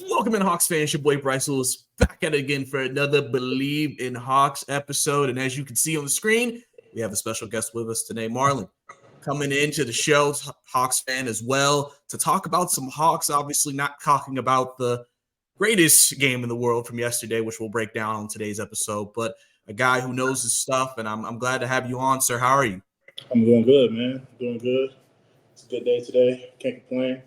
Welcome in, Hawks fans. Your boy Bryce Lewis back at it again for another Bleav In Hawks episode. And as you can see on the screen, we have a special guest with us today, Marlon, coming into the show, Hawks fan as well, to talk about some Hawks. Obviously, not talking about the greatest game in the world from yesterday, which we'll break down on today's episode, but a guy who knows his stuff. And I'm glad to have you on, sir. How are you? I'm doing good, man. Doing good. It's a good day today. Can't complain.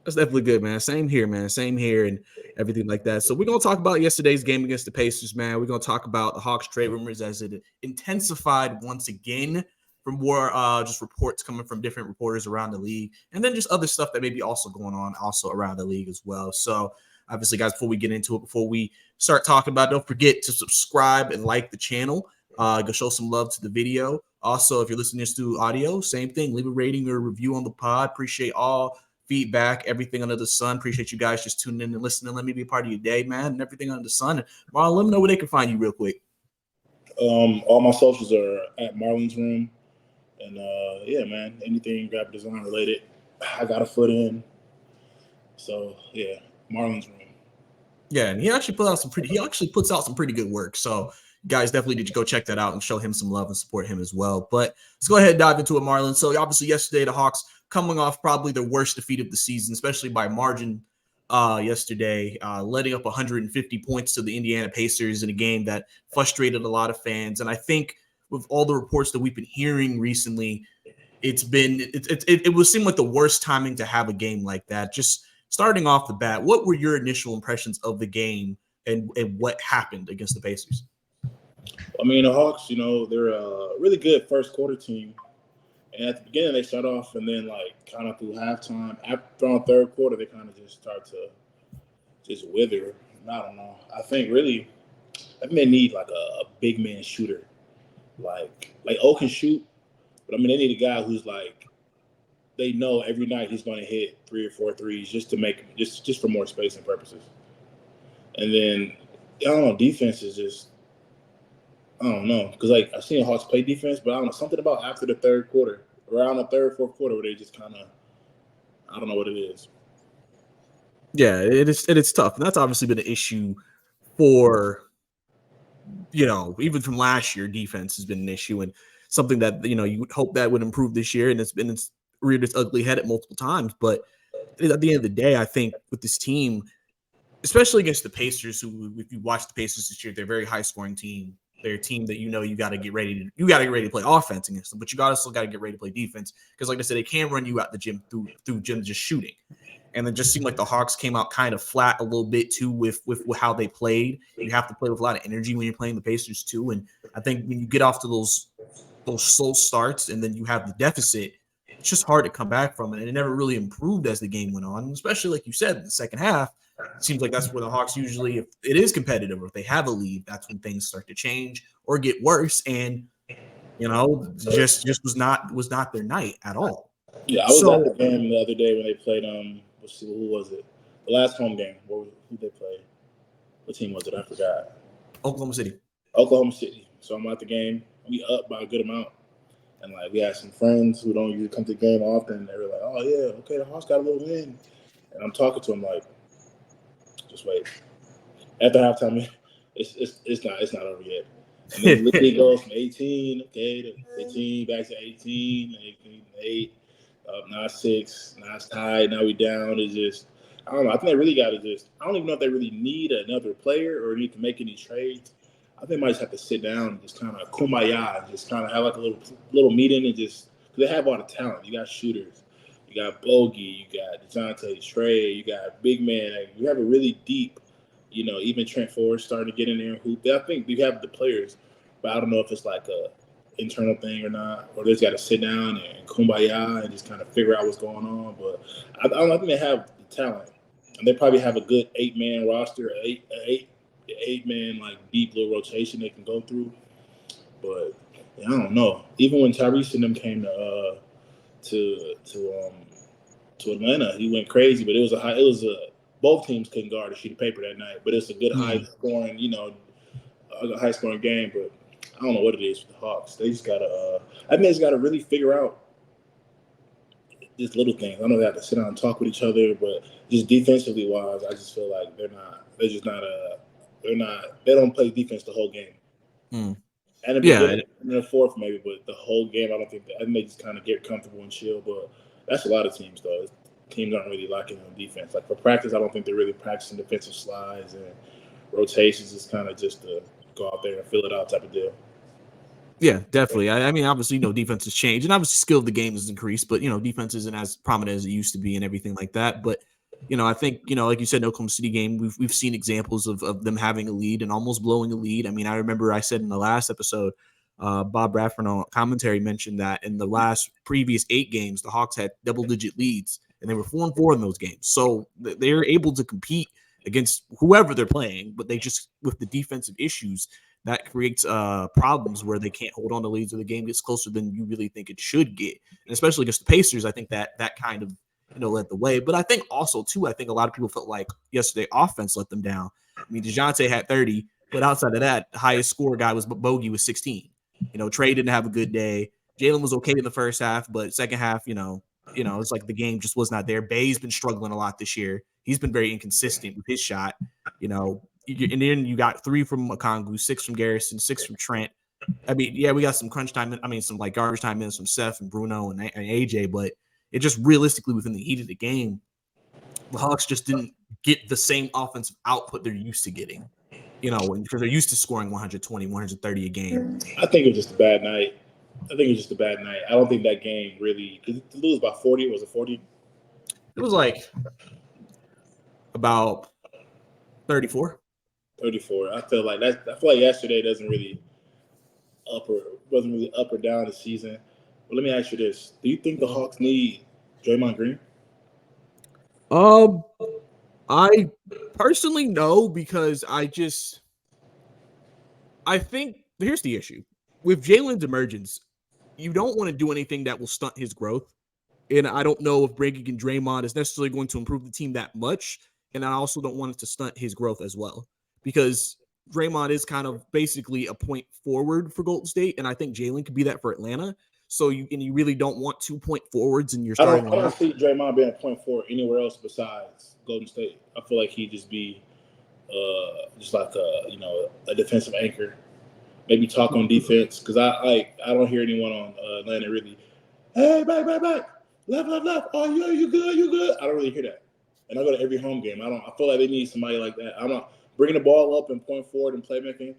That's definitely good, man. Same here, man. Same here and everything like that. So we're going to talk about yesterday's game against the Pacers, man. We're going to talk about the Hawks trade rumors as it intensified once again from more just reports coming from different reporters around the league, and then just other stuff that may be also going on also around the league as well. So obviously, guys, before we get into it, before we start talking about it, don't forget to subscribe and like the channel. Go show some love to the video. Also, if you're listening to this through audio, same thing. Leave a rating or a review on the pod. Appreciate all feedback, everything under the sun. Appreciate you guys just tuning in and listening. Let me be a part of your day, man, and everything under the sun. And Marlon, let me know where they can find you real quick. All my socials are at Marlon's Room. And, yeah, man, anything graphic design related, I got a foot in. So, yeah, Marlon's Room. Yeah, and he actually puts out some pretty good work. So guys, definitely did you go check that out and show him some love and support him as well. But let's go ahead and dive into it, Marlon. So obviously yesterday, the Hawks coming off probably their worst defeat of the season, especially by margin yesterday, letting up 150 points to the Indiana Pacers in a game that frustrated a lot of fans. And I think with all the reports that we've been hearing recently, it would seem like the worst timing to have a game like that. Just starting off the bat, what were your initial impressions of the game and what happened against the Pacers? I mean, the Hawks, they're a really good first quarter team. And at the beginning, they start off, and then, kind of through halftime, after on third quarter, they kind of just start to just wither. I don't know. I think they need, a big man shooter. Like O can shoot, but, they need a guy who's, they know every night he's going to hit 3 or 4 threes just to make just for more spacing purposes. And then, I don't know, defense is just, I don't know, because I've seen Hawks play defense, but I don't know, something about after the third quarter, around the third, fourth quarter, where they just kind of, I don't know what it is. Yeah, it is tough, and that's obviously been an issue for even from last year. Defense has been an issue and something that you would hope that would improve this year, and it's reared its ugly head at multiple times. But at the end of the day, I think with this team, especially against the Pacers, who, if you watch the Pacers this year, they're a very high scoring team. They're a team that you got to get ready to play offense against them, but you also got to get ready to play defense because, like I said, they can run you out the gym through gym just shooting. And it just seemed like the Hawks came out kind of flat a little bit too with how they played. You have to play with a lot of energy when you're playing the Pacers too. And I think when you get off to those slow starts and then you have the deficit, it's just hard to come back from it. And it never really improved as the game went on, especially like you said in the second half. It seems like that's where the Hawks usually, if it is competitive or if they have a lead, that's when things start to change or get worse. And just was not their night at all. Yeah, I was at the game the other day when they played. Who was it? The last home game. Who they play? What team was it? I forgot. Oklahoma City. Oklahoma City. So I'm at the game. We up by a good amount. And, we had some friends who don't usually come to the game often. They were like, oh, yeah, okay, the Hawks got a little win. And I'm talking to them like, just wait. After halftime, it's not over yet. And then the league goes from 18, to 15, back to 18, 8, now 6, now it's tied, now we down. It's just, I don't know. I think they really got to I don't even know if they really need another player or need to make any trades. I think they might just have to sit down and just kind of kumbaya and just kind of have a little meeting and just, because they have all the talent. You got shooters. You got Bogey. You got DeJounte, Trey. You got big man. You have a really deep, even Trent Ford starting to get in there and hoop. I think you have the players, but I don't know if it's like a internal thing or not, or they just got to sit down and kumbaya and just kind of figure out what's going on. But I think they have the talent, and they probably have a good 8-man roster, eight-man deep little rotation they can go through. But I don't know. Even when Tyrese and them came to Atlanta, he went crazy. But it was a both teams couldn't guard a sheet of paper that night. But it's a good high scoring, a high scoring game. But I don't know what it is with the Hawks. They just gotta. I think they just gotta really figure out just little things. I know they have to sit down and talk with each other, but just defensively wise, I just feel like they're not. They're just not a. They're not. They don't play defense the whole game. Mm. And the Yeah, beginning, in the fourth maybe, but the whole game, I don't think. I think they just kind of get comfortable and chill. But that's a lot of teams though. Teams aren't really locking on defense. Like for practice, I don't think they're really practicing defensive slides and rotations. It's kind of just to go out there and fill it out type of deal. yeah, definitely. I mean, obviously, defense has changed, and obviously, skill of the game has increased, but defense isn't as prominent as it used to be, and everything like that. But I think like you said, in Oklahoma City game, we've seen examples of them having a lead and almost blowing a lead. I mean, I remember I said in the last episode, Bob Bradford on commentary mentioned that in the last previous 8 games, the Hawks had double-digit leads, and they were 4-4 in those games. So they're able to compete against whoever they're playing, but they just with the defensive issues that creates problems where they can't hold on to leads or the game gets closer than you really think it should get. And especially against the Pacers, I think that kind of led the way. But I think also too, I think a lot of people felt like yesterday offense let them down. I mean, DeJounte had 30, but outside of that, the highest score guy was Bogey with 16. Trey didn't have a good day. Jalen was okay in the first half, but second half, it's like the game just was not there. Bay's been struggling a lot this year. He's been very inconsistent with his shot. And then you got 3 from Okongwu, 6 from Garrison, 6 from Trent. I mean, yeah, we got some crunch time. I mean, some like garbage time minutes from Seth and Bruno and AJ, but it just realistically within the heat of the game, the Hawks just didn't get the same offensive output they're used to getting, because they're used to scoring 120, 130 a game. I think it was just a bad night. I don't think that game really, because to lose by 40, was it 40? It was like about 34. 34. I feel like yesterday wasn't really up or down the season. But let me ask you this: do you think the Hawks need Draymond Green? I personally no, because I think here's the issue with Jalen's emergence. You don't want to do anything that will stunt his growth. And I don't know if breaking in Draymond is necessarily going to improve the team that much. And I also don't want it to stunt his growth as well, because Draymond is kind of basically a point forward for Golden State. And I think Jalen could be that for Atlanta. So you really don't want 2-point forwards in your starting I don't see Draymond being a point forward anywhere else besides Golden State. I feel like he'd just be just like a defensive anchor. Maybe talk on defense, because I don't hear anyone on Atlanta really, hey, back, left. Oh, you good. I don't really hear that. And I go to every home game. I feel like they need somebody like that. I'm not bringing the ball up and point forward and playmaking.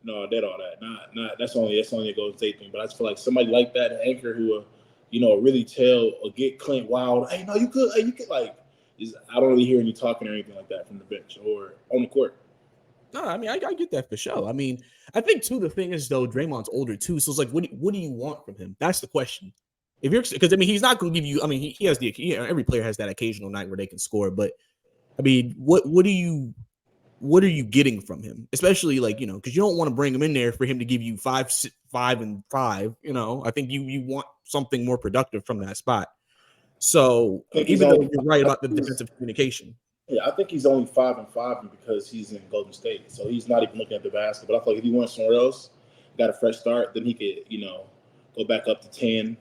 No, that all that. Not that's only a Golden State thing. But I just feel like somebody like that, an anchor who really tell or get Clint wild. Hey, no, you good. Hey, you could I don't really hear any talking or anything like that from the bench or on the court. No, I mean, I get that for sure. I mean, I think too, the thing is though, Draymond's older too. So it's like, what do you want from him? That's the question. If you're, because I mean, he's not going to give you. I mean, he has every player has that occasional night where they can score. But I mean, what are you getting from him? Especially like because you don't want to bring him in there for him to give you 5, 5, 5. I think you want something more productive from that spot. So even though you're right about the defensive communication. Yeah, I think he's only 5-5 because he's in Golden State, so he's not even looking at the basket. But I feel like if he went somewhere else, got a fresh start, then he could go back up to 10.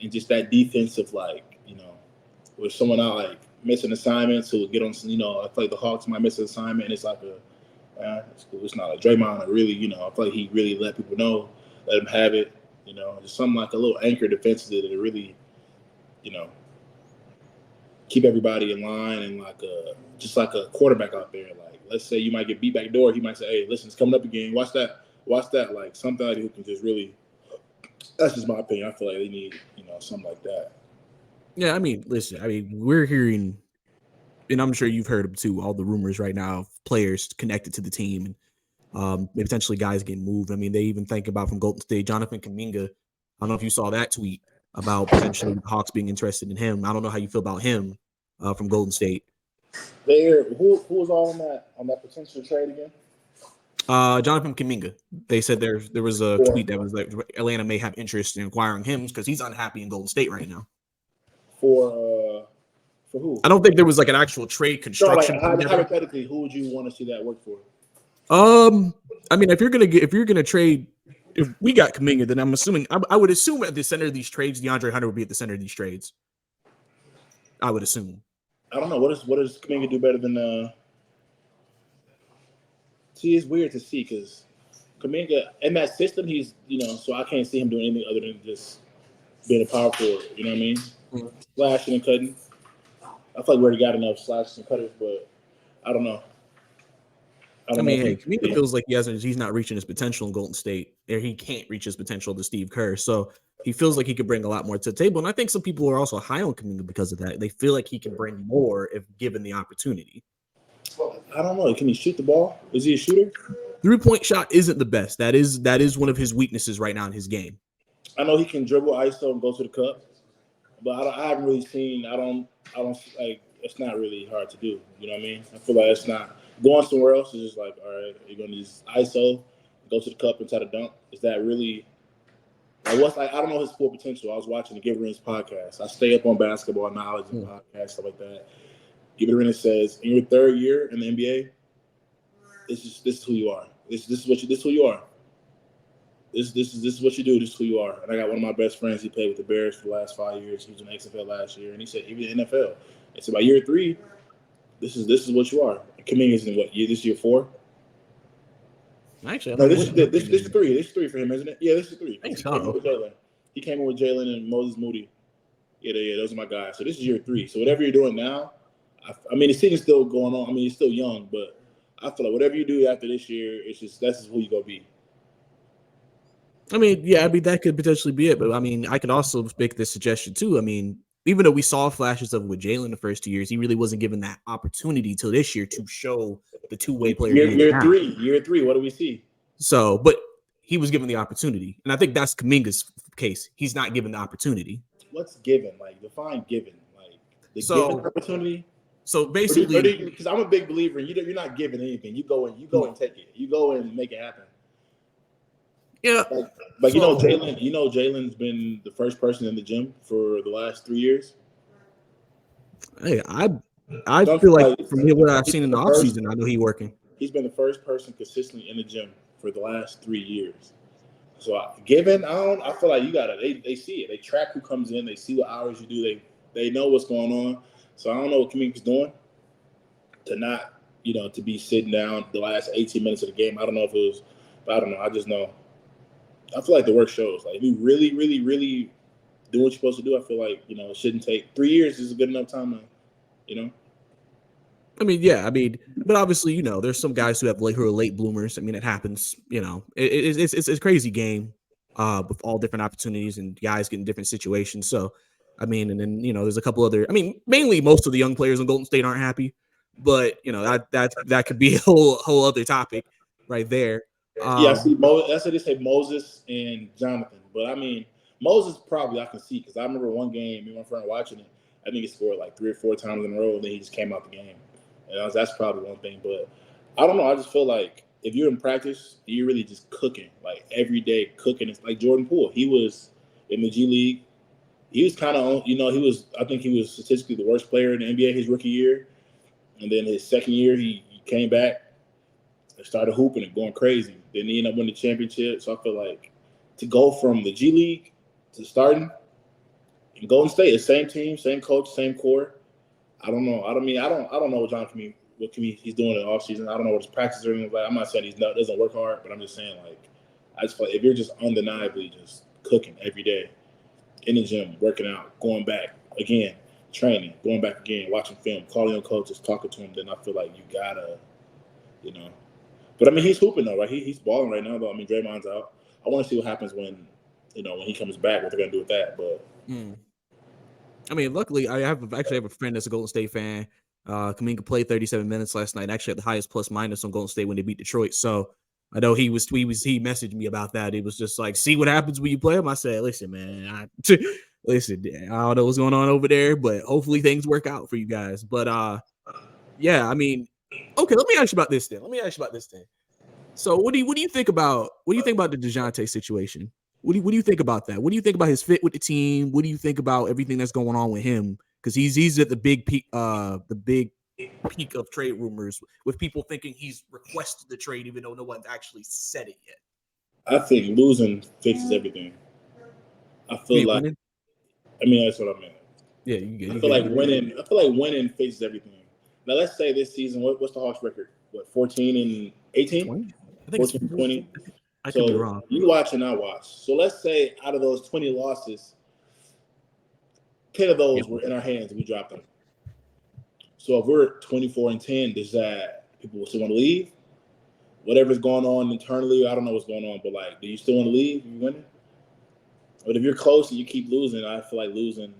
And just that defensive, with someone out like missing assignments who would get on, I feel like the Hawks might miss an assignment, and it's like it's cool. It's not like Draymond or really, I feel like he really let people know, let him have it, just something like a little anchor defensively to really, keep everybody in line, and just like a quarterback out there. Like, let's say you might get beat back door, he might say, hey, listen, it's coming up again. Watch that. Like somebody who can just really. That's just my opinion. I feel like they need, something like that. Yeah, I mean, listen, we're hearing, and I'm sure you've heard them too, all the rumors right now of players connected to the team and potentially guys getting moved. I mean, they even think about from Golden State, Jonathan Kuminga. I don't know if you saw that tweet about potentially the Hawks being interested in him. I don't know how you feel about him from Golden State. Who was all on that potential trade again? Jonathan Kuminga. They said there was a tweet that was like Atlanta may have interest in acquiring him because he's unhappy in Golden State right now. For who? I don't think there was like an actual trade construction. So, hypothetically, who would you want to see that work for? I mean, if you're gonna trade, if we got Kuminga, then I'm assuming I would assume at the center of these trades, DeAndre Hunter would be at the center of these trades. I would assume. I don't know what does Kaminga do better than. See, it's weird to see because Kaminga in that system, he's so I can't see him doing anything other than just being a power forward. You know what I mean? Mhm. Slashing and cutting. I feel like we already got enough slashes and cutters, but I don't know. I I don't know mean, if hey, he. Kaminga feels like he's not reaching his potential in Golden State, or he can't reach his potential to Steve Kerr. So he feels like he could bring a lot more to the table. And I think some people are also high on Kaminga because of that. They feel like he can bring more if given the opportunity. I don't know. Can he shoot the ball? Is he a shooter? 3-point shot isn't the best. That is one of his weaknesses right now in his game. I know he can dribble ISO and go to the cup, but I haven't really seen. I don't like. It's not really hard to do. You know what I mean? I feel like it's not going somewhere else. Is just like, all right, you're gonna use ISO, go to the cup and try to dunk. Is that really like what's like? I don't know his full potential. I was watching the Give Arenas podcast. I stay up on basketball knowledge and podcasts stuff like that. Give Arenas says in your third year in the NBA, this is who you are. This is this is who you are. This is what you do. This is who you are. And I got one of my best friends. He played with the Bears for the last 5 years. He was in the XFL last year, and he said even the NFL. And so by year 3, this is what you are. Kaminga is in what year? This year 4. Actually, I No, don't know what year this Kaminga is is. 3. This is 3 for him, isn't it? Yeah, this is 3 I think because he came in so. with Jalen. He came in with Jalen and Moses Moody. Yeah, those are my guys. So this is year 3. So whatever you're doing now, I mean the season's still going on. I mean he's still young, but I feel like whatever you do after this year, it's just that's just who you gonna be. I mean, yeah, I mean that could potentially be it, but I mean, I could also make this suggestion too. I mean, even though we saw flashes of with Jalen the first 2 years, he really wasn't given that opportunity till this year to show the two-way player he is now. Year 3. What do we see? So, but he was given the opportunity, and I think that's Kaminga's case. He's not given the opportunity. What's given? Like define given. Like the given So, opportunity. so basically, Because I'm a big believer in you're not giving anything. You go and take it. You go and make it happen. yeah. Like So, Jalen. Jalen's been the first person in the gym for the last 3 years. hey, I So feel like like from what I've he's seen in been the the first. offseason, I know he's working. He's been the first person consistently in the gym for the last 3 years. So given, I feel like you gotta. They see it. They track who comes in. They see what hours you do. They know what's going on. So I don't know what Kaminga's doing to not, to be sitting down the last 18 minutes of the game. I don't know if it was, but I don't know. I just know. I feel like the work shows. Like if you really, really, really do what you're supposed to do, I feel like it shouldn't take 3 years. Is a good enough time to, you know. I mean, yeah, I mean, but obviously, there's some guys who are late bloomers. I mean, it happens. It's a crazy game, with all different opportunities and guys getting different situations. So, I mean, and then there's a couple other. I mean, mainly most of the young players in Golden State aren't happy, but that could be a whole other topic right there. Yeah, I see. That's what they say, Moses and Jonathan. But I mean, Moses probably I can see because I remember one game, me and my friend watching it. I think he scored like 3 or 4 times in a row, and then he just came out the game. And that's probably one thing. But I don't know. I just feel like if you're in practice, you're really just cooking, like every day cooking. It's like Jordan Poole. He was in the G League. He was kind of, he was. I think he was statistically the worst player in the NBA his rookie year, and then his second year he came back. They started hooping and going crazy. Then they ended up winning the championship. So I feel like to go from the G League to starting in Golden State, the same team, same coach, same core. I don't know. I don't know what he's doing in the offseason. I don't know what his practice are like. I'm not saying doesn't work hard, but I'm just saying like I just feel like if you're just undeniably just cooking every day in the gym, working out, going back again, training, going back again, watching film, calling your coaches, talking to them, then I feel like you gotta, you know. But I mean, he's hooping though, right? He's balling right now, though. I mean, Draymond's out. I want to see what happens when he comes back. What they're gonna do with that? But I mean, luckily, I actually have a friend that's a Golden State fan. Kaminga played 37 minutes last night. Actually, had the highest plus minus on Golden State when they beat Detroit. So I know he messaged me about that. He was just like, "See what happens when you play him." I said, "Listen, man, listen, I don't know what's going on over there, but hopefully things work out for you guys." But yeah, I mean, okay. Let me ask you about this then. So what do you think about the DeJounte situation? What do you think about that? What do you think about his fit with the team? What do you think about everything that's going on with him? Because he's at the big peak of trade rumors with people thinking he's requested the trade even though no one's actually said it yet. I think losing fixes everything. I You feel mean like winning? I mean that's what I meant. Yeah, you I you feel good. like You good. winning. I feel like winning fixes everything. Now let's say this season, what's the Hawks record? What 14-18, 20? I think it's 14-20. I could be So wrong. you watch and I watch. So let's say out of those 20 losses, 10 of Yeah. those were in our hands and we dropped them. So if we're 24-10, does that people still want to leave? Whatever's going on internally, I don't know what's going on, but like, do you still want to leave if you're winning? But if you're close and you keep losing, I feel like losing,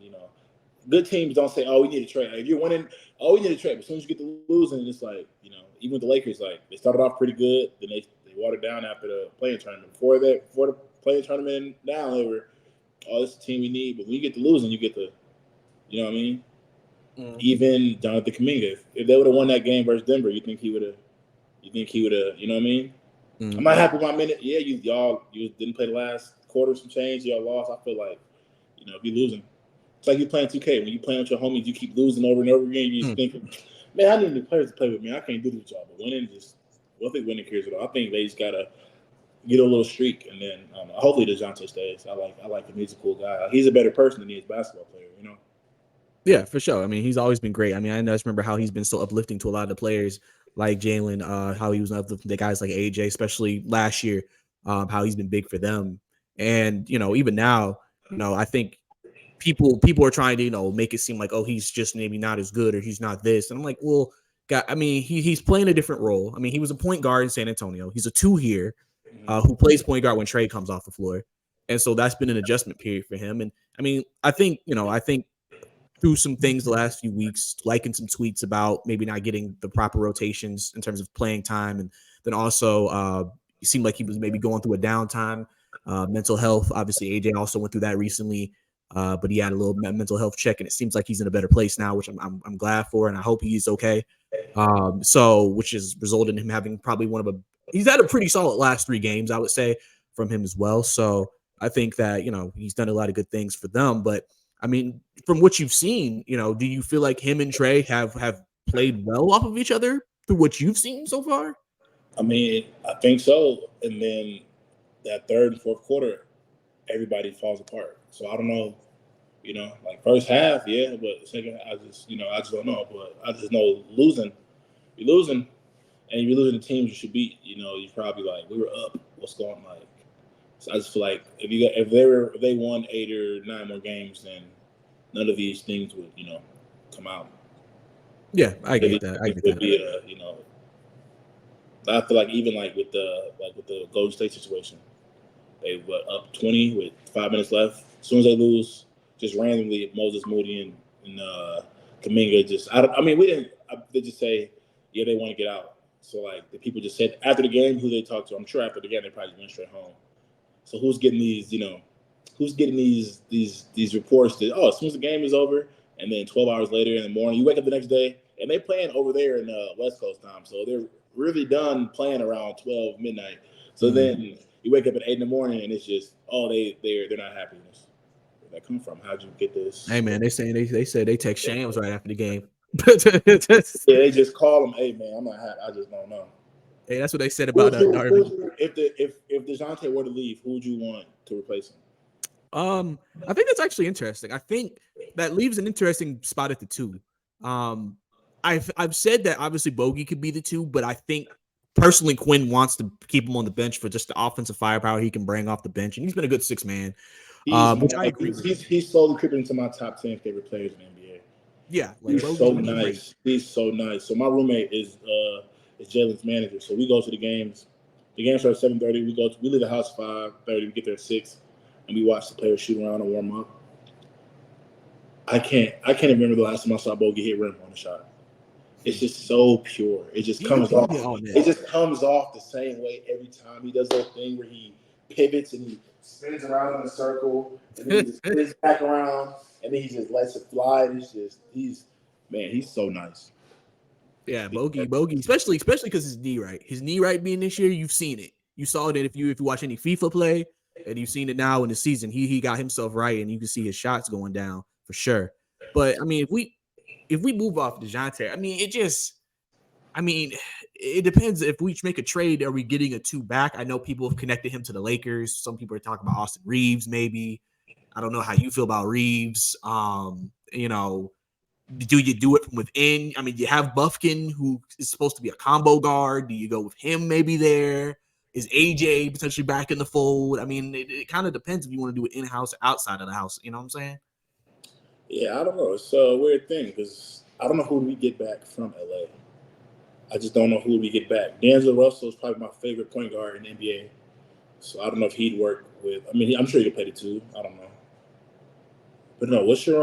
good teams don't say, "Oh, we need to trade." Like, if you're winning, "Oh, we need to trade." But as soon as you get to losing, it's like, even with the Lakers, like they started off pretty good, then they watered down after the playing tournament. Before the playing tournament, down they were, "Oh, this is the team we need." But when you get to losing, you get to, you know what I mean? Mm. Even Jonathan Kuminga, if they would have won that game versus Denver, you think he would have? You think he would have? You know what I mean? Mm. Am I happy with my minute? Yeah, you didn't play the last quarter, some change, y'all lost. I feel like, if you're losing. It's like you're playing 2K. When you play with your homies, you keep losing over and over again. You just think, man, I need the players to play with me. I can't do this with y'all. But I think winning cares at all. I think they just gotta get a little streak, and then hopefully DeJounte stays. I like him. He's a cool guy. He's a better person than he is a basketball player. Yeah, for sure. I mean, he's always been great. I mean, I just remember how he's been so uplifting to a lot of the players like Jalen, how he was uplifting the guys like AJ, especially last year, how he's been big for them. And, even now, I think people are trying to, make it seem like, oh, he's just maybe not as good or he's not this. And I'm like, well, God, I mean, he's playing a different role. I mean, he was a point guard in San Antonio. He's a 2 here who plays point guard when Trey comes off the floor. And so that's been an adjustment period for him. And I mean, I think through some things the last few weeks, liking some tweets about maybe not getting the proper rotations in terms of playing time. And then also it seemed like he was maybe going through a downtime, mental health. Obviously, AJ also went through that recently, but he had a little mental health check, and it seems like he's in a better place now, which I'm glad for, and I hope he's okay. Which has resulted in him having probably he's had a pretty solid last 3 games, I would say, from him as well. So I think that, he's done a lot of good things for them. But I mean, from what you've seen, do you feel like him and Trey have played well off of each other through what you've seen so far? I mean, I think so. And then that third and fourth quarter, everybody falls apart. So I don't know. Like first half, yeah, but second, I just don't know. But I just know you're losing, and you're losing the teams you should beat. You probably like we were up. What's going on? Like, so I just feel like if they won 8 or 9 more games, then none of these things would come out. Yeah, I None of get these that. I things get would that. be I feel like even with the Golden State situation, they were up 20 with 5 minutes left. As soon as they lose, just randomly, Moses Moody and Kuminga we didn't. They just say, yeah, they want to get out. So like the people just said after the game, who they talked to. I'm sure after the game they probably went straight home. So who's getting these? Who's getting these reports that as soon as the game is over, and then 12 hours later in the morning, you wake up the next day and they playing over there in West Coast time, so they're really done playing around 12 midnight. So then you wake up at 8 in the morning and it's just they're not happy. Where'd that come from? How'd you get Hey this? man, they said they text Shams right after the game. Yeah, they just call them. Hey man, I'm not happy. I just don't know. Hey, that's what they said about Darvin. If DeJounte were to leave, who would you want to replace him? I think that's actually interesting. I think that leaves an interesting spot at the 2. I've said that obviously Bogey could be the 2, but I think personally Quinn wants to keep him on the bench for just the offensive firepower he can bring off the bench, and he's been a good 6 man. Which I agree with. He's slowly creeping into my top 10 favorite players in the NBA. Yeah, like He's Bogey's so been great. nice. He's so nice. So my roommate is Jalen's manager. So we go to the games. The game starts at 7:30. We leave the house 5:30. We get there at 6, and we watch the players shoot around and warm up. I can't remember the last time I saw Bogey hit rim on a shot. It's just so pure. It just comes off. It just comes off the same way every time. He does that thing where he pivots and he spins around in a circle, and then he just spins back around, and then he just lets it fly. And he's so nice. Yeah, Bogey, especially because his knee right being this year, you've seen it. You saw it if you watch any FIFA play, and you've seen it now in the season. He got himself right, and you can see his shots going down for sure. But I mean, if we move off DeJounte, it depends. If we make a trade, are we getting a 2 back? I know people have connected him to the Lakers. Some people are talking about Austin Reeves, maybe. I don't know how you feel about Reeves. You know, do you do it from within? I mean, you have Buffkin, who is supposed to be a combo guard. Do you go with him maybe there? Is AJ potentially back in the fold? I mean, it kind of depends if you want to do it in-house or outside of the house. You know what I'm saying? Yeah, I don't know. It's a weird thing because I don't know who we get back from LA. I just don't know who we get back. D'Angelo Russell is probably my favorite point guard in the NBA. So I don't know if he'd work with. I mean, I'm sure he could play the two. I don't know. But no, what's your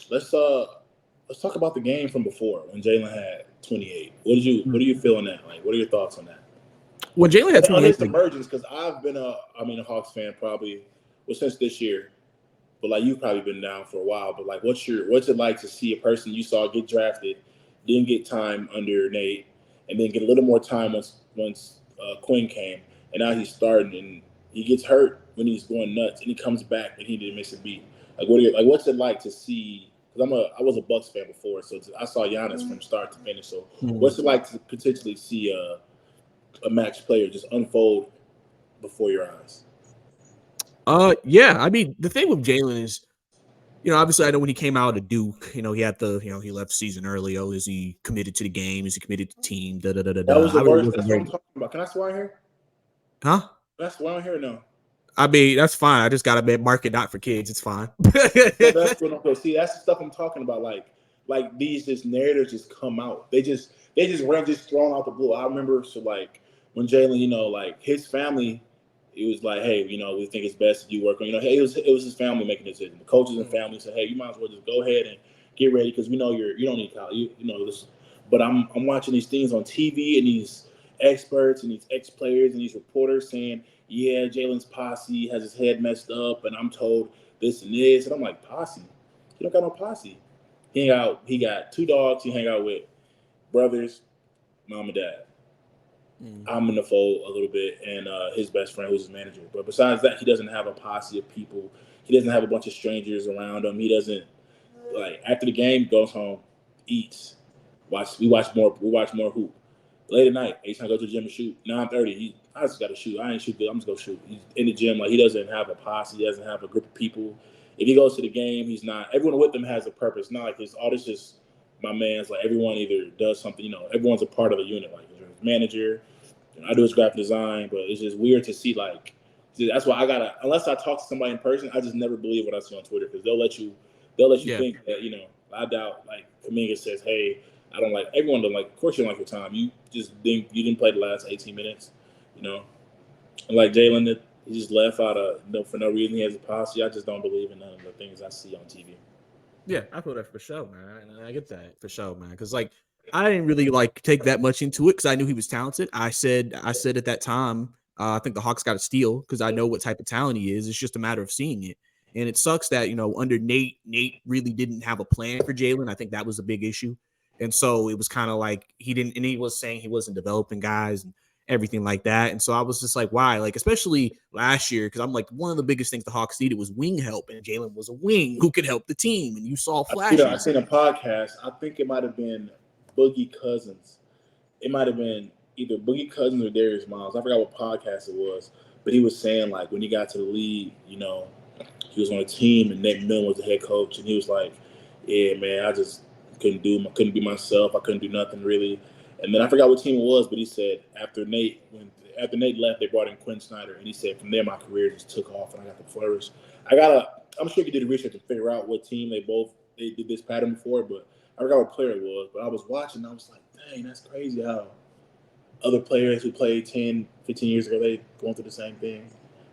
Let's let's talk about the game from before when Jalen had 28. What do you feel on that? Like, what are your thoughts on that? When Jalen had On 28, his emergence, because I've been a Hawks fan probably since this year, but like you've probably been down for a while. But like, what's it like to see a person you saw get drafted, didn't get time under Nate, and then get a little more time once Quinn came, and now he's starting and he gets hurt when he's going nuts, and he comes back and he didn't miss a beat. Like, what's it like to see? Because I was a Bucks fan before, so I saw Giannis from start to finish. So what's it like to potentially see a match player just unfold before your eyes? Yeah. I mean, the thing with Jalen is, obviously, I know when he came out of Duke, he had he left season early. Oh, is he committed to the game? Is he committed to the team? Da da da da That da. was the I really worst. wasn't That's what I'm very. talking about. Can I swear here? Huh? Can I swear here? No. I mean, that's fine. I just got to mark it not for kids. It's fine. So that's what I'm. See, that's the stuff I'm talking about. Like these just narratives just come out. They just ran just thrown out the blue. I remember like when Jalen, like his family, it was like, hey, we think it's best if you work on, hey, it was his family making the decision. The coaches and family said, hey, you might as well just go ahead and get ready because we know you don't need college. You know this. But I'm watching these things on TV and these experts and these ex players and these reporters saying, yeah, Jalen's posse has his head messed up, and I'm told this and this, and I'm like, posse? He don't got no posse. He got two dogs. He hang out with brothers, mom and dad. I'm in the fold a little bit, and his best friend, who's his manager. But besides that, he doesn't have a posse of people. He doesn't have a bunch of strangers around him. He doesn't after the game, goes home, eats, we watch more hoop. Late at night, each time I go to the gym and shoot. 9:30, I just got to shoot. I ain't shoot good. I'm just gonna shoot. He's in the gym, like he doesn't have a posse. He doesn't have a group of people. If he goes to the game, he's not. Everyone with him has a purpose. Not like this. All this just my man's. Like everyone either does something. Everyone's a part of a unit. Like his manager. I do his graphic design, but it's just weird to see. Like that's why I gotta. Unless I talk to somebody in person, I just never believe what I see on Twitter because they'll let you think that I doubt like Kaminga says, hey, I don't like everyone don't like. Of course, you don't like your time. You just didn't play the last 18 minutes, And like Jalen, that he just left out of for no reason. He has a posse. I just don't believe in none of the things I see on TV. Yeah, I feel that for sure, man. And I get that for sure, man. Because like I didn't really like take that much into it because I knew he was talented. I said at that time, I think the Hawks got to steal because I know what type of talent he is. It's just a matter of seeing it. And it sucks that under Nate really didn't have a plan for Jalen. I think that was a big issue. And so it was kind of like he didn't, and he was saying he wasn't developing guys and everything like that. And so I was just like, why? Like, especially last year, because I'm like, one of the biggest things the Hawks needed was wing help, and Jalen was a wing who could help the team. And you saw flashes. I seen a podcast. I think it might have been Boogie Cousins. It might have been either Boogie Cousins or Darius Miles. I forgot what podcast it was, but he was saying like when he got to the league, he was on a team and Nate Millen was the head coach, and he was like, "Yeah, man, I just couldn't be myself. I couldn't do nothing really." And then I forgot what team it was, but he said after Nate left, they brought in Quinn Snyder, and he said from there my career just took off and I got to flourish. I'm sure you did the research to figure out what team they did this pattern before, but I forgot what player it was. But I was watching, I was like, dang, that's crazy how other players who played 10, 15 years ago, they going through the same thing.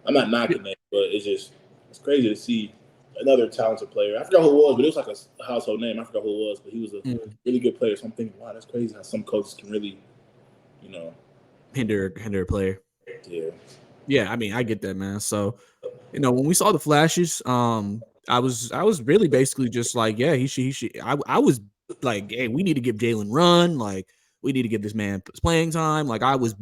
I'm not knocking that, but it's crazy to see another talented player. I forgot who it was, but it was like a household name. I forgot who it was, but he was a really good player. So I'm thinking, wow, that's crazy how some coaches can really, hinder a player. Yeah. Yeah, I mean, I get that, man. So, when we saw the flashes, I was really basically just like, yeah, he should. I was like, hey, we need to give Jalen run. Like, we need to give this man playing time. Like, I was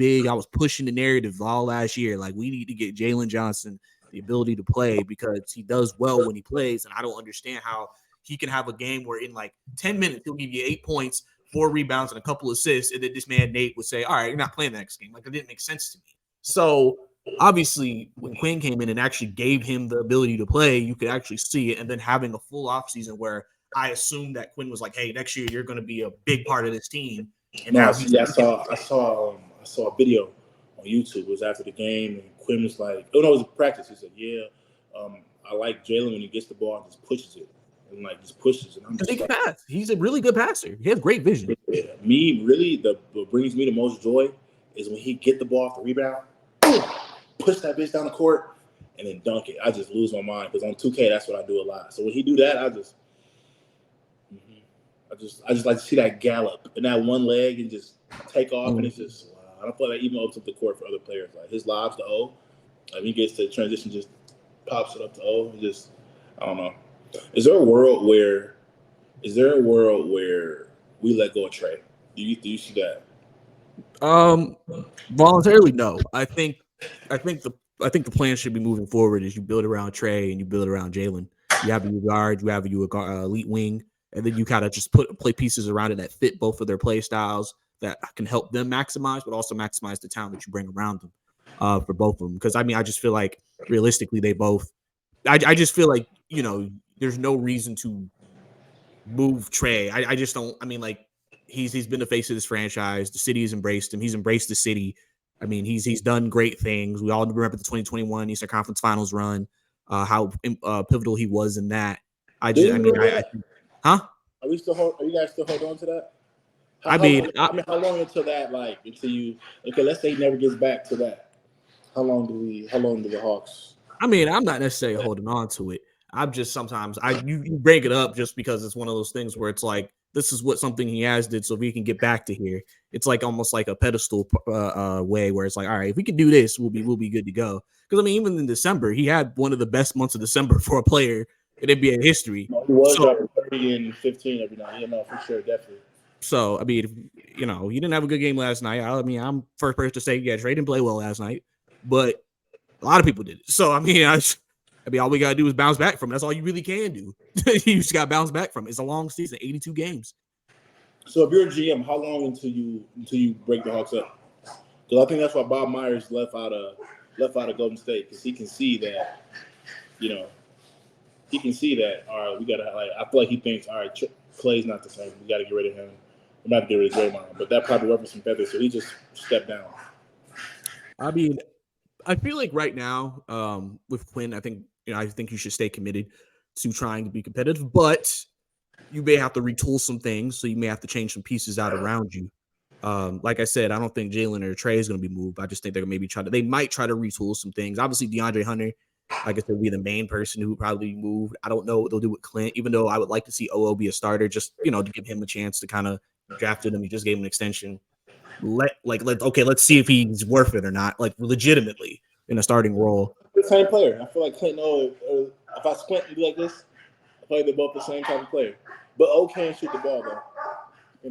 pushing the narrative all last year. Like, we need to get Jalen Johnson the ability to play because he does well when he plays. And I don't understand how he can have a game where in like 10 minutes, he'll give you 8 points, 4 rebounds, and a couple assists. And then this man, Nate, would say, all right, you're not playing the next game. Like, it didn't make sense to me. So obviously when Quinn came in and actually gave him the ability to play, you could actually see it. And then having a full offseason where I assumed that Quinn was like, hey, next year you're going to be a big part of this team. And No, now see, I saw a video on YouTube. It was after the game, and Quinn was like, "Oh no, it was a practice." He said, "Yeah, I like Jalen when he gets the ball and just pushes it, and like just pushes." And I'm because he just can like, pass. He's a really good passer. He has great vision. yeah. Me, really, what brings me the most joy is when he get the ball off the rebound, push that bitch down the court, and then dunk it. I just lose my mind because on 2K, that's what I do a lot. So when he do that, mhm. I just like to see that gallop and that one leg and just take off, and it's just wow. I don't feel like even opens up the court for other players. Like his lobs to O, like he gets to transition, just pops it up to O. Just I don't know. Is there a world where we let go of Trey? Do you see that? Voluntarily, no. I think the plan should be moving forward is you build around Trey and you build around Jalen. You have you guard, you have you elite wing, and then you kind of just play pieces around it that fit both of their play styles that can help them maximize, but also maximize the talent that you bring around them for both of them. Because I mean, I just feel like realistically, they both. I just feel like there's no reason to move Trey. I just don't. I mean, like he's been the face of this franchise. The city has embraced him. He's embraced the city. I mean, he's done great things. We all remember the 2021 Eastern Conference Finals run, how pivotal he was in that. Do you remember that? Huh? Are you guys still hold on to that? I mean, How long until that? Like until you? Okay, let's say he never gets back to that. How long do the Hawks? I'm not necessarily holding on to it. I'm just sometimes you break it up just because it's one of those things where it's like this is what something he has did, so if we can get back to here, it's like almost like a pedestal way where it's like, all right, if we can do this, we'll be good to go. Because I mean, even in December, he had one of the best months of December for a player in NBA history. No, he was dropping 30 and 15 every night. Yeah, no, for sure, definitely. So I mean, he didn't have a good game last night. I mean, I'm first person to say, yeah, Trey didn't play well last night, but a lot of people did it. So I mean, all we gotta do is bounce back from it. That's all you really can do. You just gotta bounce back from it. It's a long season, 82 games. So if you're a GM, how long until you break the Hawks up? Because I think that's why Bob Myers left out of Golden State, because he can see that, you know, all right, we gotta like. I feel like he thinks, all right, Clay's not the same. We gotta get rid of him. We might have to get rid of Draymond, but that probably ruffled some feathers, so he just stepped down. I mean, I feel like right now, with Quinn, I think you should stay committed to trying to be competitive, but you may have to retool some things, so you may have to change some pieces out around you. Like I said, I don't think Jalen or Trey is going to be moved. I just think they're going to maybe they might try to retool some things. Obviously, DeAndre Hunter, like I said, will be the main person who would probably be moved. I don't know what they'll do with Clint, even though I would like to see OO be a starter, just to give him a chance to kind of drafted him. He just gave him an extension. Let's see if he's worth it or not, like legitimately in a starting role. The same player. I feel like Clint. If I squint and do like this, I feel like they're both the same type of player. But O can't shoot the ball though.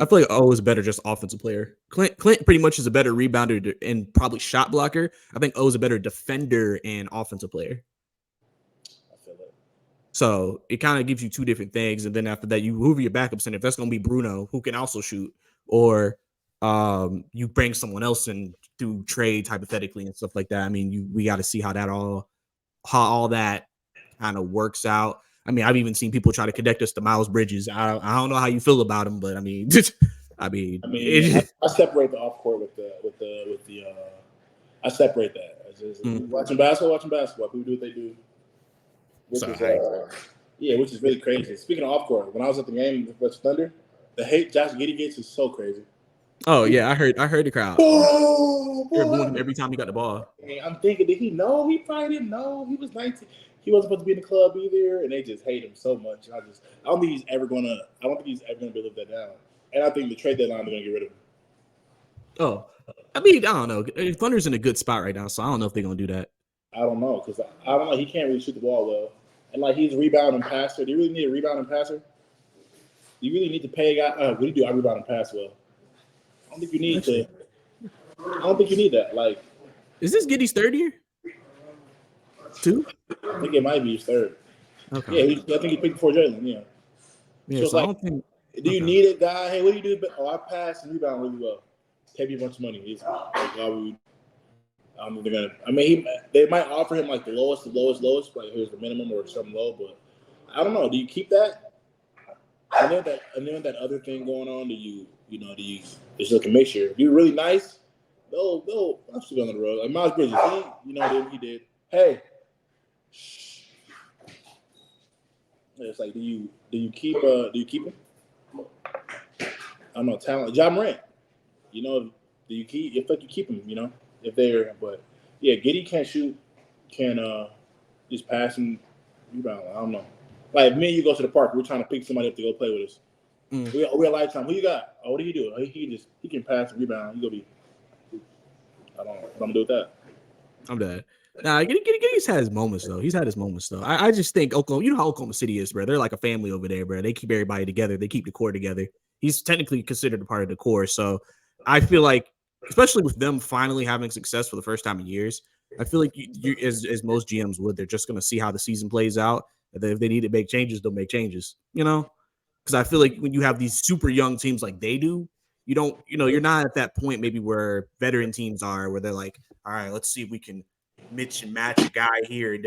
I feel like O is better just offensive player. Clint pretty much is a better rebounder and probably shot blocker. I think O is a better defender and offensive player. I feel it. So it kind of gives you two different things. And then after that, you move your backup center. If that's going to be Bruno, who can also shoot, or you bring someone else in through trade hypothetically and stuff like that. I mean, we got to see how all that kind of works out. I mean, I've even seen people try to connect us to Miles Bridges. I don't know how you feel about him, but I mean, I separate the off court with the. I separate that. Watching basketball. People do what they do, which is really crazy. Speaking of off court, when I was at the game with Thunder, the hate Josh Giddey gets is so crazy. Oh yeah, I heard the crowd. They're booing him every time he got the ball. I'm thinking, did he know? He probably didn't know. He was 19. He wasn't supposed to be in the club either, and they just hate him so much. I don't think he's ever gonna be able to live that down. And I think the trade deadline is gonna get rid of him. Oh, I mean, I don't know. Thunder's in a good spot right now, so I don't know if they're gonna do that. I don't know, because I don't know. He can't really shoot the ball well, and like he's a rebounding passer. Do you really need a rebounding passer? Do you really need to pay a guy? What do you do? I rebound and pass well. I don't think you need to. I don't think you need that. Like, is this Giddey's third year? 2? I think it might be his third. Okay. Yeah, I think he picked before Jalen. Yeah. Yeah. So I don't think. Do you need a guy? Hey, what do you do? Oh, I pass and rebound really well. Pay me a bunch of money. I don't think they're gonna. I mean, they might offer him like the lowest. Like here's the minimum or something low, but I don't know. Do you keep that? And then that other thing going on. Do you? It's like a mixture. If you're really nice, they'll I'm still on the road. Like Miles Bridges, he did. Hey, it's like do you keep him? I don't know talent. Ja Morant, do you keep? If like you keep him, if they're but yeah, Giddy can't shoot, can just pass and rebound. I don't know. Like if me and you go to the park, we're trying to pick somebody up to go play with us. We're a lifetime. Who you got? Oh, what do you do? He can pass and rebound. He gonna be. I don't know what I'm gonna do with that. I'm dead. Nah, Giddy's had his moments though. He's had his moments though. I just think Oklahoma. You know how Oklahoma City is, bro. They're like a family over there, bro. They keep everybody together. They keep the core together. He's technically considered a part of the core. So I feel like, especially with them finally having success for the first time in years, I feel like you as most GMs would, they're just going to see how the season plays out. And then if they need to make changes, they'll make changes. Because I feel like when you have these super young teams like they do, you're not at that point maybe where veteran teams are, where they're like, all right, let's see if we can mix and match a guy here.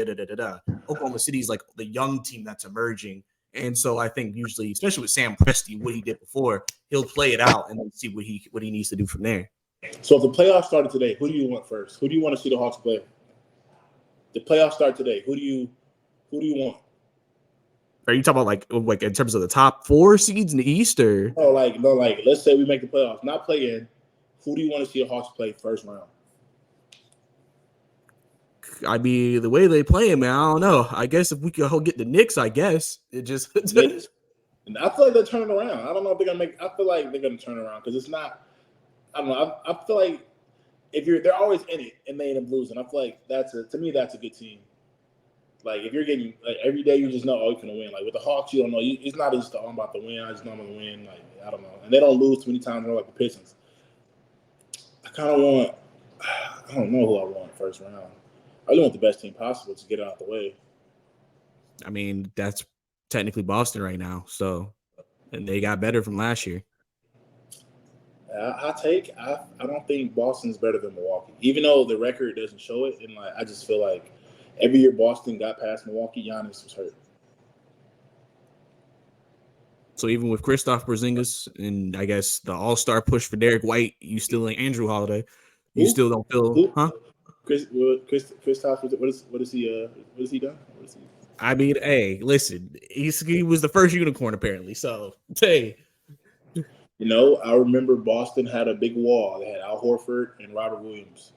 Oklahoma City's like the young team that's emerging. And so I think usually, especially with Sam Presti, what he did before, he'll play it out and then see what he needs to do from there. So if the playoffs started today, who do you want first? Who do you want to see the Hawks play? The playoffs start today. Who do you want? Are you talking about like in terms of the top 4 seeds in the East, or no, let's say we make the playoffs, not play in. Who do you want to see the Hawks play first round? I mean, the way they play him, man, I don't know. I guess if we could get the Knicks, I guess it just. And I feel like they're turning around. I don't know if they're gonna make. I feel like they're gonna turn around because it's not. I don't know. I feel like they're always in it and they end up losing. I feel like to me that's a good team. Like if you're getting every day, you just know you're gonna win. Like with the Hawks, you don't know. It's not just I'm about to win. I just know I'm gonna win. Like I don't know, and they don't lose too many times. They're like the Pistons. I kind of want. I don't know who I want first round. I really want the best team possible to get it out the way. I mean, that's technically Boston right now. So, and they got better from last year. I don't think Boston's better than Milwaukee, even though the record doesn't show it. And I just feel like every year Boston got past Milwaukee, Giannis was hurt. So even with Kristaps Porzingis and I guess the All-Star push for Derek White, you still like Andrew Holiday. You still don't feel, huh? Kristaps, what is he done? I mean, hey, listen, he was the first unicorn apparently. So, hey. I remember Boston had a big wall. They had Al Horford and Robert Williams.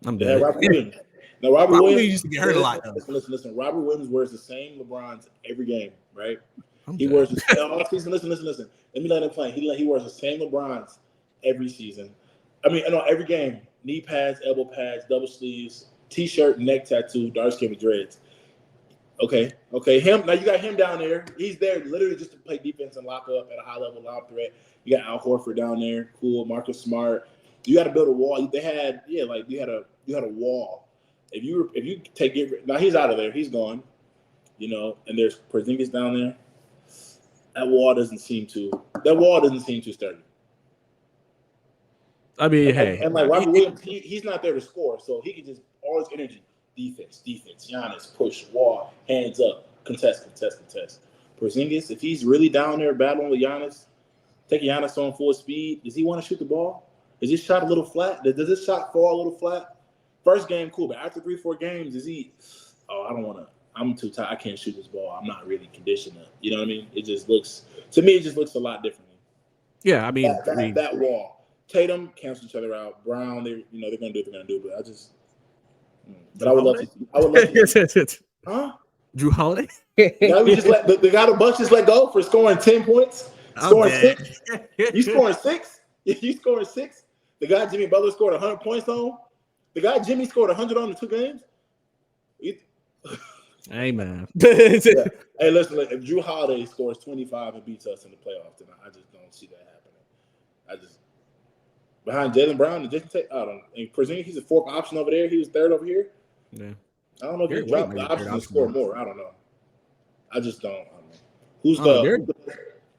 They had Robert Williams. Now, Robert Williams used to get hurt a lot, though. Listen. Robert Williams wears the same LeBrons every game, right? He wears the same all season. Listen. Let me let him play. He wears the same LeBrons every season. I mean, every game. Knee pads, elbow pads, double sleeves, T-shirt, neck tattoo, dark skin with dreads. Okay. Him now. You got him down there. He's there literally just to play defense and lock up at a high level, lob threat. You got Al Horford down there. Cool. Marcus Smart. You got to build a wall. They had you had a wall. If you take it now, he's out of there. He's gone. And there's Porzingis down there. That wall doesn't seem too sturdy. I mean, hey, and Robert Williams, he's not there to score, so he can just all his energy, defense, Giannis, push, wall, hands up, contest. Porzingis, if he's really down there battling with Giannis, taking Giannis on full speed, does he want to shoot the ball? Is his shot a little flat? Does this shot fall a little flat? First game, cool, but after 3-4 games, is he? Oh, I don't want to. I'm too tired. I can't shoot this ball. I'm not really conditioned. You know what I mean? It just looks a lot differently. Yeah, I mean that wall. Tatum cancel each other out. Brown, they're gonna do what they're gonna do, but I just. But I would love to. Huh? Drew Holiday. Now we just let the guy the Bucks just let go for scoring 10 points. Scoring 6. You scoring 6? You scoring 6? The guy Jimmy Butler scored 100 points on. The guy Jimmy scored 100 on in 2 games. Hey man. Yeah. Hey, listen. If Drew Holiday scores 25 and beats us in the playoffs, then I just don't see that happening. Behind Jaylen Brown and Jason Tate, I don't know. And Porzingis, he's a 4th option over there. He was 3rd over here. Yeah. I don't know if he dropped the option to score more. I don't know. I just don't. I don't know. Who's the?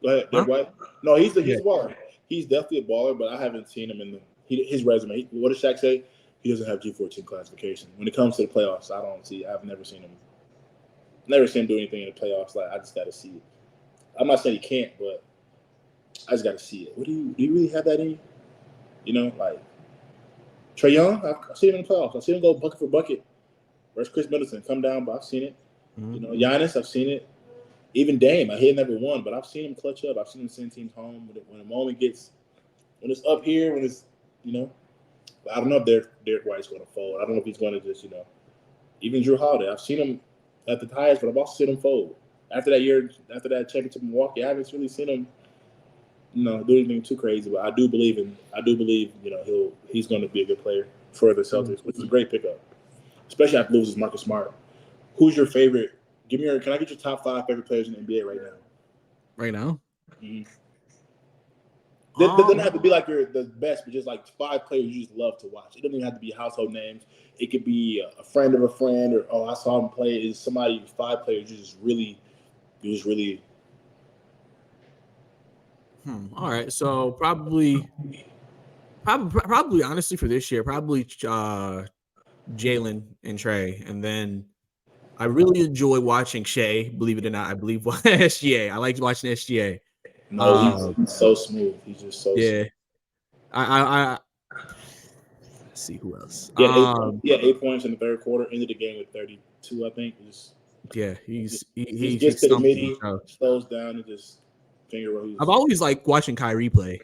Go ahead, Derek White. No, he's a baller. He's definitely a baller, but I haven't seen him in his resume. What does Shaq say? he doesn't have G14 classification. When it comes to the playoffs, I've never seen him do anything in the playoffs. Like, I just got to see it. I'm not saying he can't, but I just got to see it. Do you really have that in you? You know, like Trae Young, I've seen him in the playoffs. I've seen him go bucket for bucket. Where's Chris Middleton? Come down, but I've seen it. Mm-hmm. You know, Giannis, I've seen it. Even Dame, he had never won, but I've seen him clutch up. I've seen him send teams home when the moment gets, when it's up here, when it's, you know, I don't know if Derek White's going to fold. I don't know if he's going to just, you know, even Drew Holiday. I've seen him at the highest, but I've also seen him fold. After that championship in Milwaukee, I haven't really seen him, you know, do anything too crazy. But I do believe, you know, he's going to be a good player for the Celtics, which is a great pickup, especially after losing Marcus Smart. Who's your favorite? Can I get your top 5 favorite players in the NBA right now? Right now? Mm-hmm. They don't have to be like the best, but just like 5 players you just love to watch. It doesn't even have to be household names. It could be a friend of a friend, or I saw him play. Is somebody 5 players you just really. All right, so probably honestly for this year, probably Jalen and Trae, and then I really enjoy watching Shea. Believe it or not, I believe SGA. I like watching SGA. No, he's so smooth. He's just so smooth. I let's see who else. Yeah, 8 points in the third quarter. Ended the game with 32, I think. He gets to the stumped midi, slows down, and just finger rolls. I've always liked watching Kyrie play.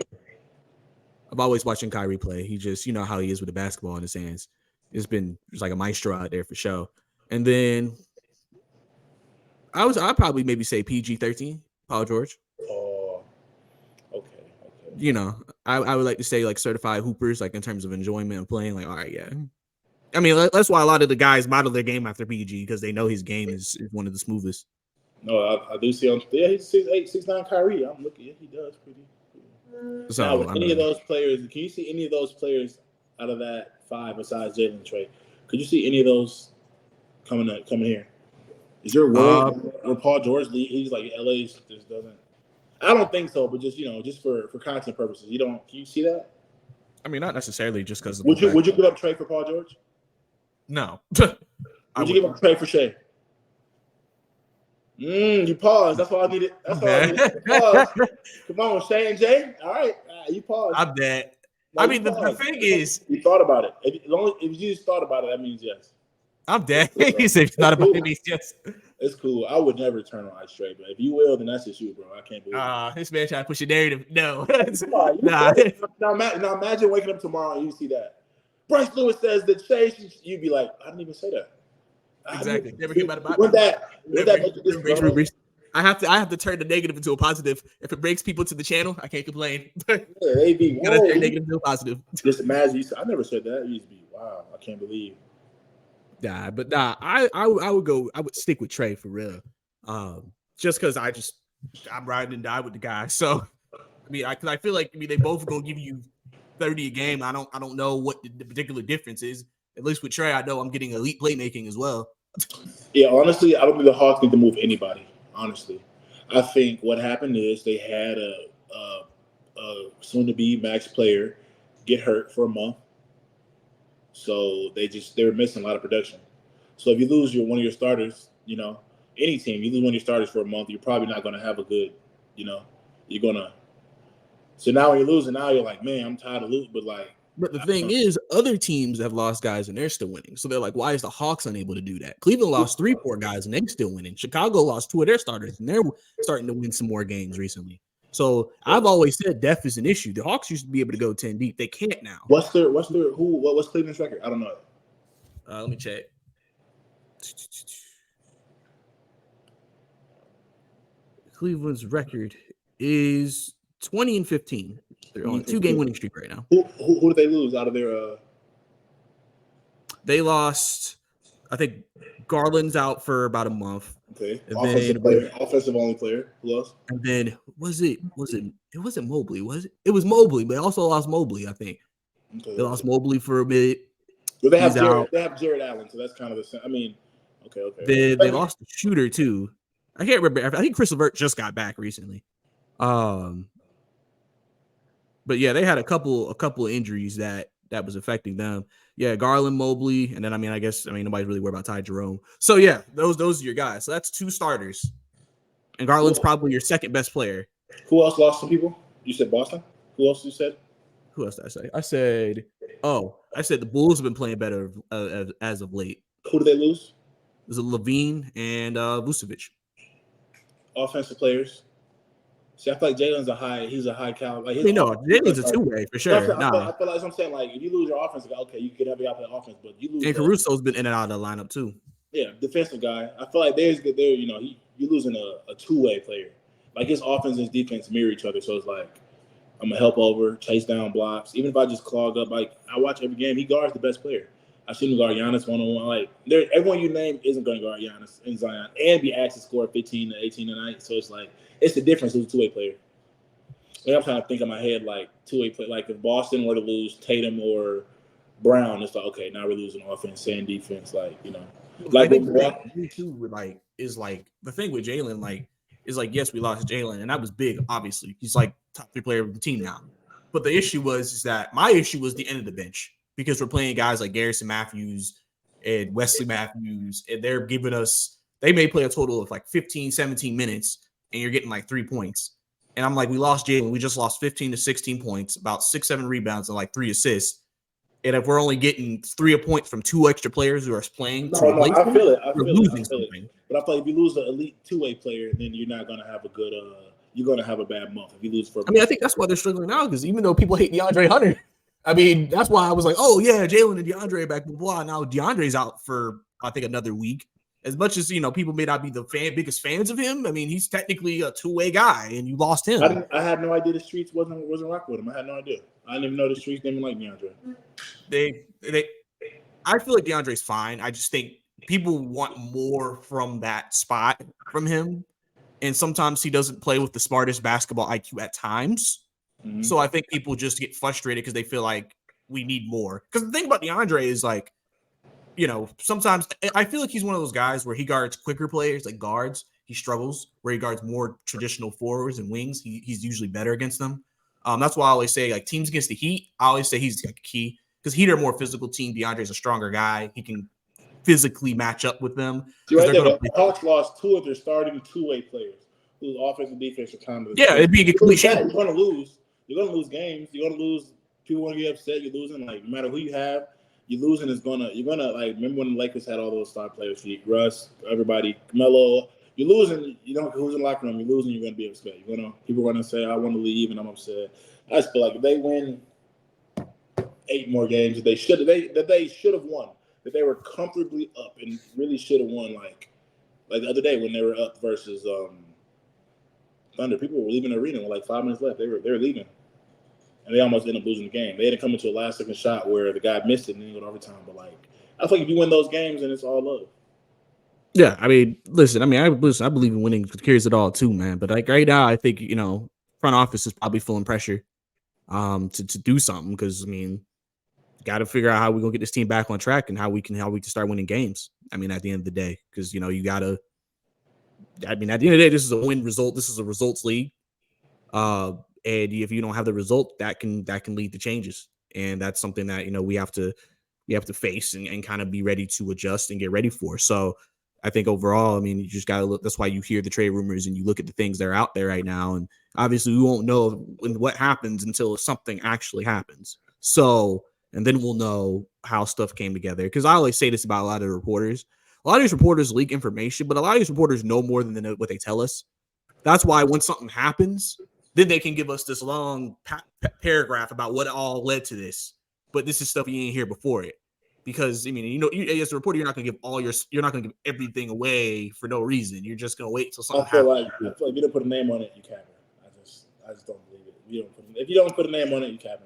He just, you know how he is with the basketball in his hands. It's like a maestro out there for sure. And then I'd probably maybe say PG-13, Paul George. Oh, okay. You know, I would like to say like certified hoopers, like in terms of enjoyment of playing. Like, all right, yeah. I mean, that's why a lot of the guys model their game after PG, because they know his game is one of the smoothest. No, I do see him. Yeah, he's 6'8", 6'9" Kyrie. I'm looking. Yeah, he does pretty. So, now, with any of those players, can you see any of those players out of that 5 besides Jalen and Trae? Could you see any of those coming here? Is there a world where Paul George, he's like LA just doesn't? I don't think so, but just, you know, just for content purposes, can you see that? I mean, not necessarily just because. Would you give up Trae for Paul George? No. Would you give up Trae for Shea? You paused. That's all I needed. That's all I needed. Pause. Come on, Shea and Jay. All right, you paused. I'm dead. No, I mean, the thing is, you thought about it. If you just thought about it, that means yes. I'm dead. He said, "If you thought about it, means yes." It's cool. I would never turn on Ice Trae, but if you will, then that's just you, bro. I can't believe it. This man trying to push a narrative. No. Nah. Now imagine waking up tomorrow and you see that Bryce Lewis says that Shea, you'd be like, I didn't even say that. Exactly. Never hear about that. I have to turn the negative into a positive. If it brings people to the channel, I can't complain. Yeah, they be gotta turn negative into a positive. Just imagine. I never said that. You used to be wow. I can't believe. I would stick with Trae for real. Just because I'm riding and die with the guy. So I mean, I feel like they both gonna give you 30 a game. I don't know what the particular difference is. At least with Trae, I know I'm getting elite playmaking as well. Yeah, honestly, I don't think the Hawks need to move anybody. Honestly, I think what happened is they had a soon-to-be max player get hurt for a month, so they were missing a lot of production. So if you lose one of your starters, you know, any team, you lose one of your starters for a month, you're probably not going to have a good, you know, you're going to. So now when you're losing, now you're like, man, I'm tired of losing, But the thing is, other teams have lost guys and they're still winning. So they're like, why is the Hawks unable to do that? Cleveland lost 3-4 guys and they're still winning. Chicago lost 2 of their starters and they're starting to win some more games recently. So I've always said depth is an issue. The Hawks used to be able to go 10 deep. They can't now. What's Cleveland's record? I don't know. Let me check. Cleveland's record is 20-15. They're on a 2-game winning streak right now. Who did they lose out of their? They lost. I think Garland's out for about a month. Okay. Offensive only player. Who else? And then it wasn't Mobley, was it? It was Mobley. They also lost Mobley, I think. Okay. They lost Mobley for a bit. Well, they have Jared Allen, so that's kind of the same. I mean, okay. They lost the shooter too. I can't remember. I think Chris LeVert just got back recently. But yeah, they had a couple of injuries that that was affecting them. Yeah, Garland, Mobley, and then I guess nobody's really worried about Ty Jerome. So yeah, those are your guys. So that's 2 starters, and Garland's probably your second best player. Who else lost some people? You said Boston. Who else you said? Who else did I say? I said the Bulls have been playing better as of late. Who did they lose? There's a Levine and Vucevic. Offensive players. See, I feel like Jalen's he's a high caliber. Like Jalen's a 2-way for sure. I feel like I'm saying, like, if you lose your offense, okay, you can have a guy play offense, but you lose. And Caruso's been in and out of the lineup too. Yeah, defensive guy. I feel like you're losing a 2-way player. Like, his offense and his defense mirror each other, so it's like, I'm gonna help over, chase down blocks. Even if I just clog up, like, I watch every game, he guards the best player. I've seen him guard Giannis one-on-one. Like, everyone you name isn't going to guard Giannis and Zion and be asked to score 15 to 18 a night. So it's like, it's the difference who's a 2-way player. Like, I'm trying to think in my head, like, 2-way play. Like, if Boston were to lose Tatum or Brown, it's like, okay, now we're losing offense and defense. Like, like, I think is the thing with Jalen, is yes, we lost Jalen, and that was big. Obviously, he's like top 3 player of the team now. But the issue was that my issue was the end of the bench, because we're playing guys like Garrison Matthews and Wesley Matthews, and they're giving us, they may play a total of like 15, 17 minutes, and you're getting like 3 points. And I'm like, we lost Jalen. We just lost 15 to 16 points, about 6-7 rebounds, and like 3 assists. And if we're only getting 3 points from 2 extra players who are playing, I feel it. we're losing something. But I feel like if you lose the elite 2-way player, then you're not going to have a good. You're going to have a bad month if you lose for. I think that's why they're struggling now, because even though people hate DeAndre Hunter, that's why I was like, oh yeah, Jalen and DeAndre are back, blah, blah. Now DeAndre's out for I think another week. As much as people may not be the biggest fans of him, he's technically a 2-way guy, and you lost him. I had no idea the streets wasn't rocking with him. I had no idea. I didn't even know the streets didn't like DeAndre. I feel like DeAndre's fine. I just think people want more from that spot from him, and sometimes he doesn't play with the smartest basketball IQ at times. Mm-hmm. So I think people just get frustrated because they feel like we need more. Because the thing about DeAndre is like, sometimes I feel like he's one of those guys where he guards quicker players, like guards. He struggles. Where he guards more traditional forwards and wings, he's usually better against them. That's why I always say, like, teams against the Heat, I always say he's like key, because Heat are a more physical team. DeAndre's a stronger guy. He can physically match up with them. The Hawks lost 2 of their starting 2-way players whose offense and defense are kind of. Yeah, it'd be a complete shame. You're going to lose. You're going to lose games. You're going to lose. People want to get upset. You're losing. Like, no matter who you have, you're losing. You're gonna like. Remember when the Lakers had all those star players? Russ, everybody, Melo. You're losing. You don't know who's in the locker room. You're losing. You're going to be upset. People are going to say, "I want to leave," and I'm upset. I just feel like if they win 8 more games that they should have won, that they were comfortably up and really should have won. Like the other day when they were up versus Thunder, people were leaving the arena with like 5 minutes left. They were leaving, and they almost ended up losing the game. They had to come into a last-second shot where the guy missed it and then go to overtime. But like, I feel like if you win those games, then it's all love. Yeah, listen. I believe in winning carries it all too, man. But like right now, I think front office is probably feeling pressure to do something, because got to figure out how we're gonna get this team back on track and how we can start winning games. At the end of the day, because you gotta. At the end of the day, this is a win result. This is a results league, and if you don't have the result, that can lead to changes, and that's something that we have to face and kind of be ready to adjust and get ready for. So I think overall, you just gotta look. That's why you hear the trade rumors and you look at the things that are out there right now, and obviously we won't know what happens until something actually happens. So, and then we'll know how stuff came together. Because I always say this about a lot of reporters. A lot of these reporters leak information, but a lot of these reporters know more than what they tell us. That's why when something happens, then they can give us this long paragraph about what all led to this. But this is stuff you ain't hear before it. Because as a reporter, you're not going to give everything away for no reason. You're just going to wait till something happens. I feel like if you don't put a name on it, you can't. I just don't believe it. If you don't put a name on it, you can't.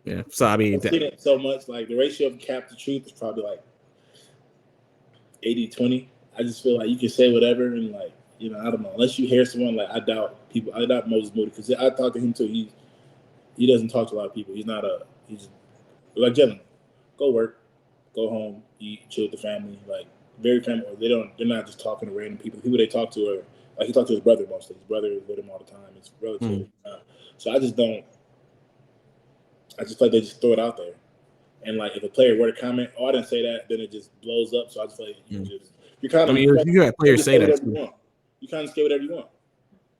Yeah. So I've seen it so much. Like the ratio of cap to truth is probably like 80-20. I just feel like you can say whatever and I don't know. Unless you hear someone, like I doubt Moses Moody, because I talked to him too. He doesn't talk to a lot of people. He's like Jalen. Go work, go home, eat, chill with the family. Like very family. They're not just talking to random people. People they talk to are like he talked to his brother mostly. His brother is with him all the time. His relative. So I just feel like they just throw it out there. And like if a player were to comment, "Oh, I didn't say that," then it just blows up. So I just feel like you're kind I of mean, you had players say that whatever too. you want. You kind of say whatever you want.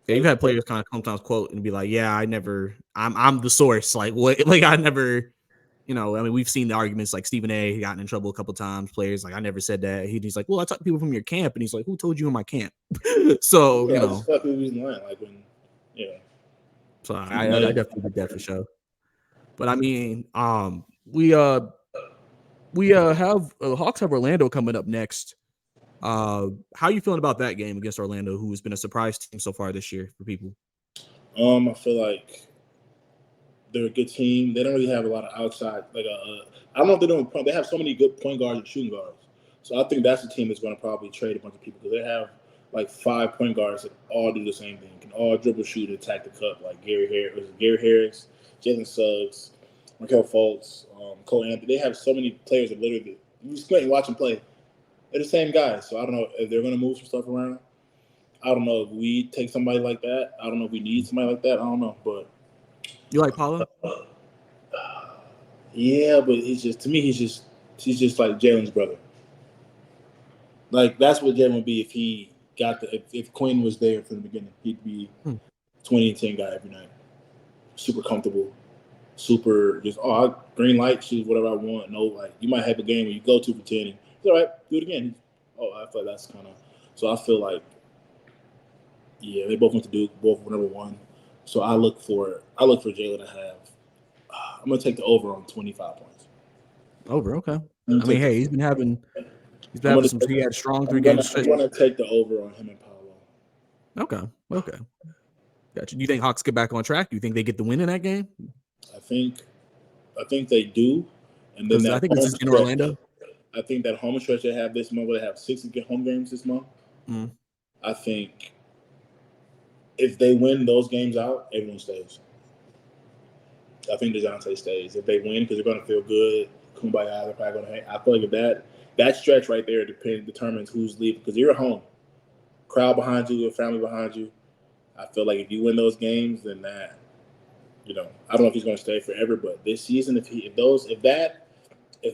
Yeah, you've had players kind of sometimes quote and be like, "Yeah, I'm the source." Like what? Like I never. I mean, we've seen the arguments like Stephen A. gotten in trouble a couple times. Players like, I never said that. He's like, well, I talked to people from your camp, and he's like, who told you in my camp? So I just feel like we was lying, like when, So I definitely did that for sure. But I mean, we have Hawks have Orlando coming up next. How are you feeling about that game against Orlando, who has been a surprise team so far this year for people? I feel like they're a good team. They don't really have a lot of outside. I don't know if they're doing. They have so many good point guards and shooting guards. So I think that's the team that's going to probably trade a bunch of people because they have like 5 point guards that all do the same thing, can all dribble, shoot, attack the cup. Like Gary Harris, Jalen Suggs, Markel Fultz, Cole Anthony. They have so many players that literally you just go and watch them play. They're the same guys. So I don't know if they're going to move some stuff around. I don't know if we take somebody like that. I don't know if we need somebody like that. I don't know, but. You like Paolo? Yeah, but he's just like Jalen's brother. Like that's what Jalen would be if he got if Quinn was there from the beginning. He'd be 20 and 10 guy every night. Super comfortable. Super just green light, shoot whatever I want. No, like you might have a game where you go 2 for 10 and it's all right, do it again. I feel like that's kind of so I feel like they both went to Duke, both were number 1. So I look for Jalen to have I'm gonna take the over on 25 points. Over, okay. I mean, hey, he's been having some. He had strong 3 games. I'm gonna take the over on him and Paolo. Okay. Gotcha. Do you think Hawks get back on track? Do you think they get the win in that game? I think they do, and then I think it's in Orlando. I think that home stretch they have this month, they have 6 home games this month. I think if they win those games out, everyone stays. I think DeJounte stays if they win because they're going to feel good. Kumbaya, they're probably going to hang. I feel like if that stretch right there determines who's leaving because you're at home, crowd behind you, your family behind you. I feel like if you win those games, then that, I don't know if he's going to stay forever, but this season, if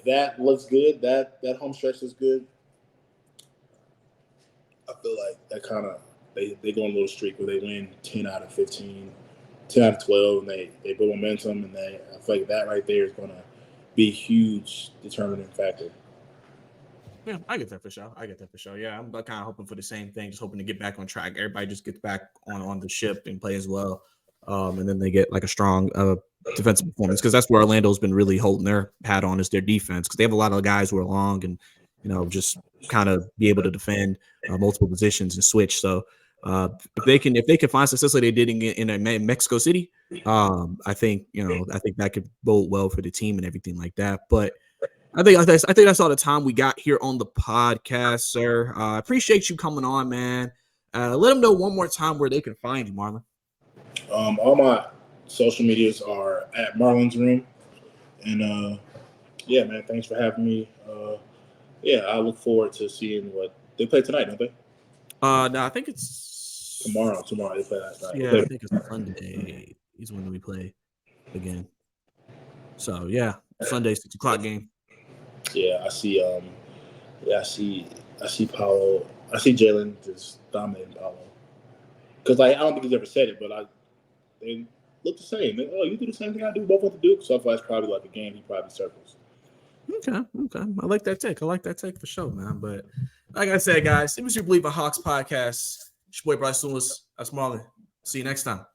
that looks good, that home stretch is good, I feel like that kind of they go on a little streak where they win 10 out of 15. 10 out of 12, and they build momentum, and I feel like that right there is going to be a huge determining factor. Yeah, I get that for sure. Yeah, I'm kind of hoping for the same thing, just hoping to get back on track. Everybody just gets back on the ship and play as well, and then they get like a strong defensive performance because that's where Orlando's been really holding their hat on is their defense because they have a lot of guys who are long and just kind of be able to defend multiple positions and switch. So. If they can find success like they did in Mexico City, I think that could bode well for the team and everything like that. But I think that's all the time we got here on the podcast, sir. I appreciate you coming on, man. Let them know one more time where they can find you, Marlon. All my social medias are at Marlon's Room, and man, thanks for having me. I look forward to seeing what they play tonight, don't they? No, I think it's tomorrow they play last night. Yeah, I think it's Sunday is when we play again. So yeah, Sunday 6:00 game. Yeah, I see. I see Paolo. I see Jalen just dominating Paolo. Because I don't think he's ever said it, but they look the same. You do the same thing I do. Both went to Duke, so I feel like it's probably like a game he probably circles. Okay. I like that take for sure, man. But like I said, guys, it was your Bleav In Hawks podcast. It's your boy Bryce Lewis. That's Marlon. See you next time.